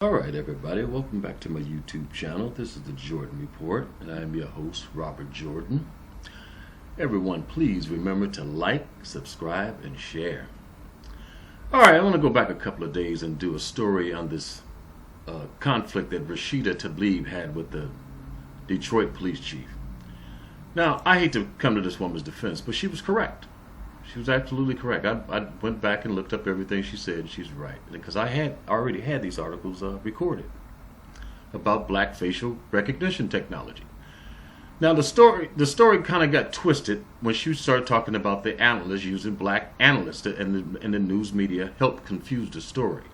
Alright everybody, welcome back to my YouTube channel. This is the Jordan Report, and I am your host, Robert Jordan. Everyone, please remember to like, subscribe, and share. Alright, I want to go back a couple of days and do a story on this conflict that Rashida Tlabib had with the Detroit police chief. Now, I hate to come to this woman's defense, but she was correct. She was absolutely correct. I went back and looked up everything she said, and she's right. Because I had already had these articles recorded about black facial recognition technology. Now the story kind of got twisted when she started talking about the analysts using black analysts, and the news media helped confuse the story.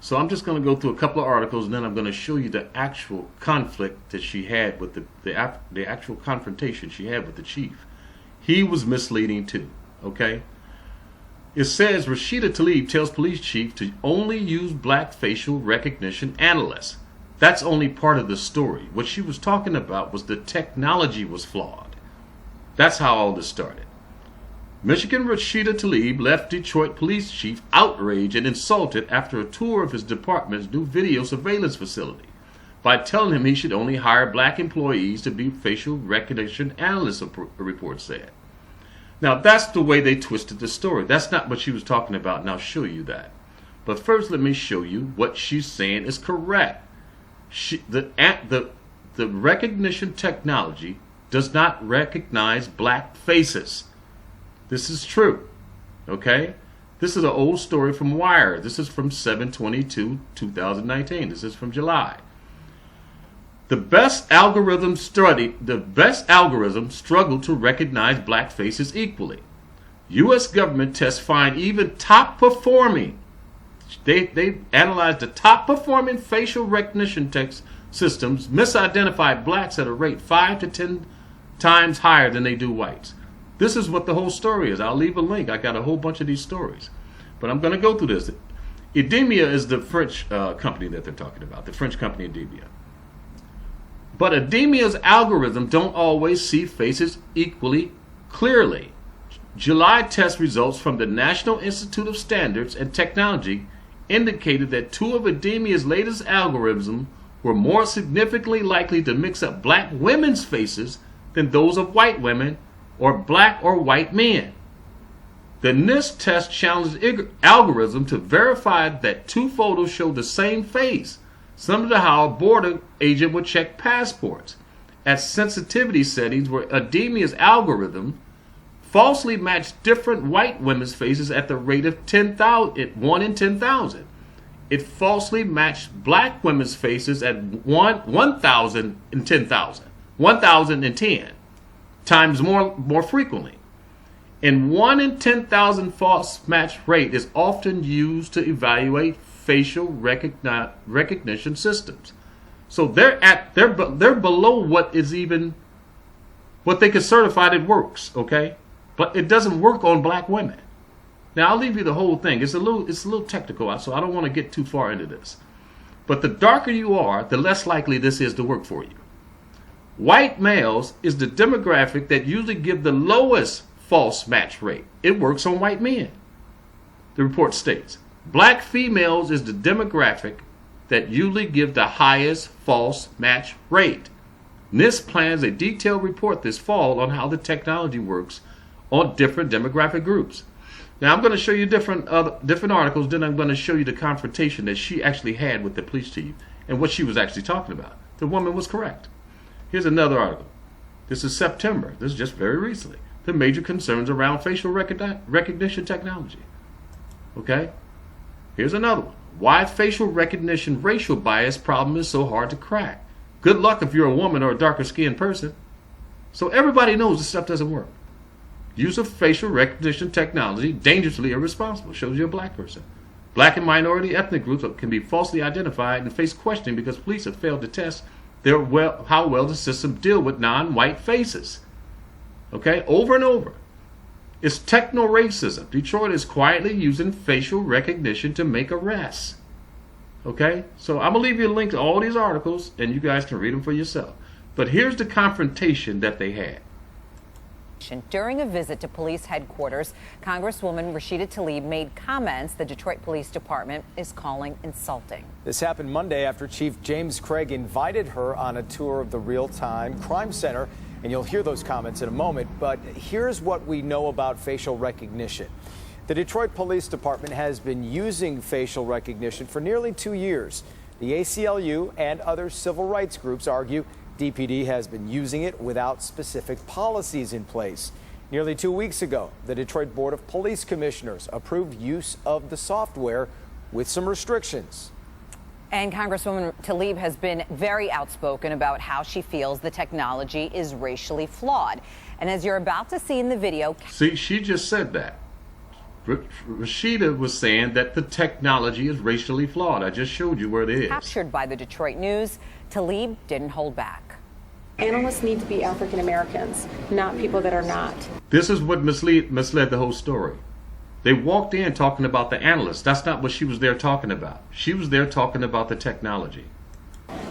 So I'm just going to go through a couple of articles, and then I'm going to show you the actual conflict that she had with the actual confrontation she had with the chief. He was misleading too. Okay, it says Rashida Tlabib tells police chief to only use black facial recognition analysts. That's only part of the story. What she was talking about was the technology was flawed. That's how all this started. Michigan Rashida Tlabib left Detroit police chief outraged and insulted after a tour of his department's new video surveillance facility by telling him he should only hire black employees to be facial recognition analysts, a report said. Now, that's the way they twisted the story. That's not what she was talking about, and I'll show you that. But first, let me show you what she's saying is correct. The recognition technology does not recognize black faces. This is true, okay? This is an old story from Wire. This is from 7/22/2019. This is from July. The best algorithms struggle to recognize black faces equally. U.S. government tests find even top performing. They analyzed the top performing facial recognition text systems misidentify blacks at a rate 5 to 10 times higher than they do whites. This is what the whole story is. I'll leave a link. I got a whole bunch of these stories, but I'm going to go through this. Edemia is the French company that they're talking about. The French company Edemia. But Edemia's algorithm don't always see faces equally clearly. July test results from the National Institute of Standards and Technology indicated that two of Edemia's latest algorithms were more significantly likely to mix up black women's faces than those of white women or black or white men. The NIST test challenged algorithm to verify that two photos show the same face, similar to how a border agent would check passports. At sensitivity settings where Edemia's algorithm falsely matched different white women's faces at the rate of 1 in 10,000. It falsely matched black women's faces at 1,000 in 10,000, 1,010 times more frequently. And 1 in 10,000 false match rate is often used to evaluate facial recognition systems. So they're below what they could certify that works, okay? But it doesn't work on black women. Now I'll leave you the whole thing. It's a little technical, so I don't want to get too far into this. But the darker you are, the less likely this is to work for you. White males is the demographic that usually give the lowest false match rate. It works on white men, the report states. Black females is the demographic that usually give the highest false match rate. NIST plans a detailed report this fall on how the technology works on different demographic groups. Now I'm going to show you different articles, then I'm going to show you the confrontation that she actually had with the police chief and what she was actually talking about. The woman was correct. Here's another article. This is September. This is just very recently. The major concerns around facial recognition technology. Okay? Here's another one. Why facial recognition racial bias problem is so hard to crack. Good luck if you're a woman or a darker skinned person. So everybody knows this stuff doesn't work. Use of facial recognition technology dangerously irresponsible. Shows you a black person. Black and minority ethnic groups can be falsely identified and face questioning because police have failed to test how well the system deal with non-white faces. Okay, over and over. It's techno-racism. Detroit is quietly using facial recognition to make arrests. Okay, so I'm going to leave you a link to all these articles, and you guys can read them for yourself. But here's the confrontation that they had. During a visit to police headquarters, Congresswoman Rashida Tlabib made comments the Detroit Police Department is calling insulting. This happened Monday after Chief James Craig invited her on a tour of the real-time crime center, and you'll hear those comments in a moment. But here's what we know about facial recognition. The Detroit Police Department has been using facial recognition for nearly 2 years. The ACLU and other civil rights groups argue DPD has been using it without specific policies in place. Nearly 2 weeks ago, the Detroit Board of Police Commissioners approved use of the software with some restrictions. And Congresswoman Tlaib has been very outspoken about how she feels the technology is racially flawed. And as you're about to see in the video... See, she just said that. Rashida was saying that the technology is racially flawed. I just showed you where it is. Captured by the Detroit News, Tlaib didn't hold back. Analysts need to be African Americans, not people that are not. This is what misled the whole story. They walked in talking about the analysts. That's not what she was there talking about. She was there talking about the technology.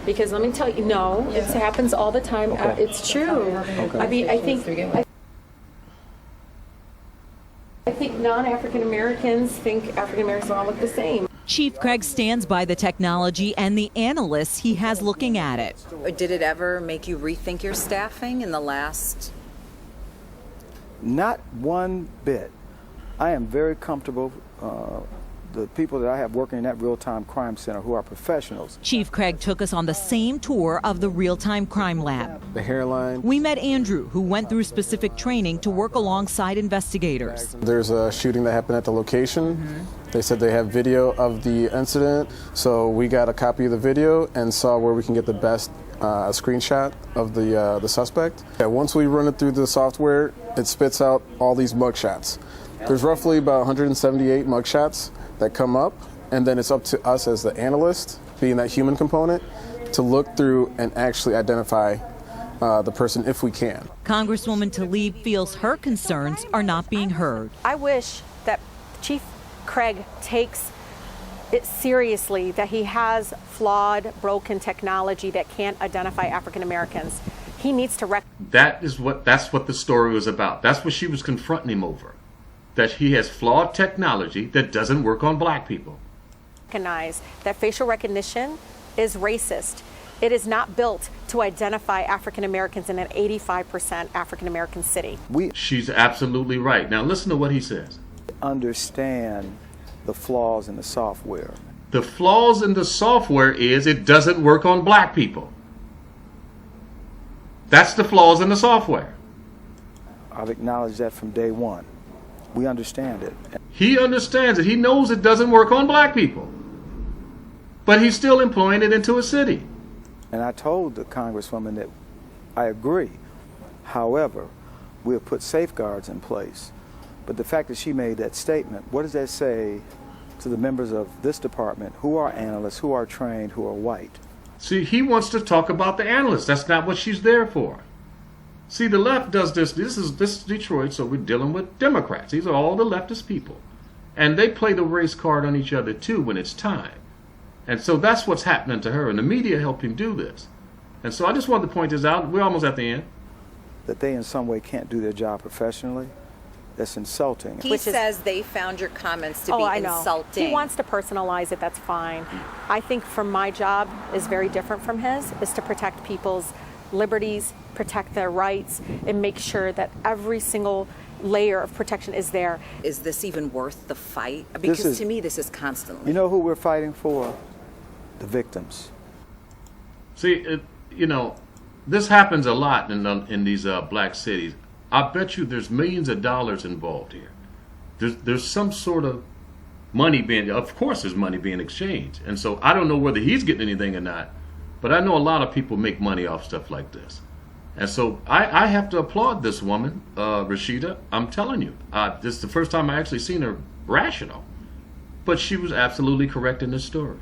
Because let me tell you, no, it happens all the time. Okay. It's true. Okay. I mean, I think non-African Americans think African Americans all look the same. Chief Craig stands by the technology and the analysts he has looking at it. Did it ever make you rethink your staffing in the last? Not one bit. I am very comfortable. The people that I have working in that real-time crime center who are professionals. Chief Craig took us on the same tour of the real-time crime lab. The hairline. We met Andrew, who went through specific training to work alongside investigators. There's a shooting that happened at the location. They said they have video of the incident, so we got a copy of the video and saw where we can get the best screenshot of the suspect. Once we run it through the software, it spits out all these mugshots. There's roughly about 178 mugshots that come up, and then it's up to us as the analyst, being that human component, to look through and actually identify the person if we can. Congresswoman Tlaib feels her concerns are not being heard. I wish that Chief Craig takes it seriously that he has flawed, broken technology that can't identify African Americans. He needs to That's what the story was about. That's what she was confronting him over. That he has flawed technology that doesn't work on black people. recognize that facial recognition is racist. It is not built to identify African Americans in an 85% African American city. She's absolutely right. Now listen to what he says. Understand the flaws in the software. The flaws in the software is it doesn't work on black people. That's the flaws in the software. I've acknowledged that from day one. We understand it. He understands it. He knows it doesn't work on black people. But he's still employing it into a city. And I told the Congresswoman that I agree. However, we'll put safeguards in place. But the fact that she made that statement, what does that say to the members of this department who are analysts, who are trained, who are white? See, he wants to talk about the analysts. That's not what she's there for. See, the left does this. This is Detroit, so we're dealing with Democrats. These are all the leftist people. And they play the race card on each other, too, when it's time. And so that's what's happening to her. And the media helped him do this. And so I just wanted to point this out. We're almost at the end. That they in some way can't do their job professionally? That's insulting. He says they found your comments to be insulting. He wants to personalize it, that's fine. I think from my job is very different from his, is to protect people's liberties, protect their rights, and make sure that every single layer of protection is there. Is this even worth the fight? Because to me, this is constantly. You know who we're fighting for? The victims. See, this happens a lot in these black cities. I bet you there's millions of dollars involved here. There's some sort of money of course there's money being exchanged. And so I don't know whether he's getting anything or not, but I know a lot of people make money off stuff like this. And so I have to applaud this woman, Rashida. I'm telling you, this is the first time I actually seen her rational. But she was absolutely correct in this story.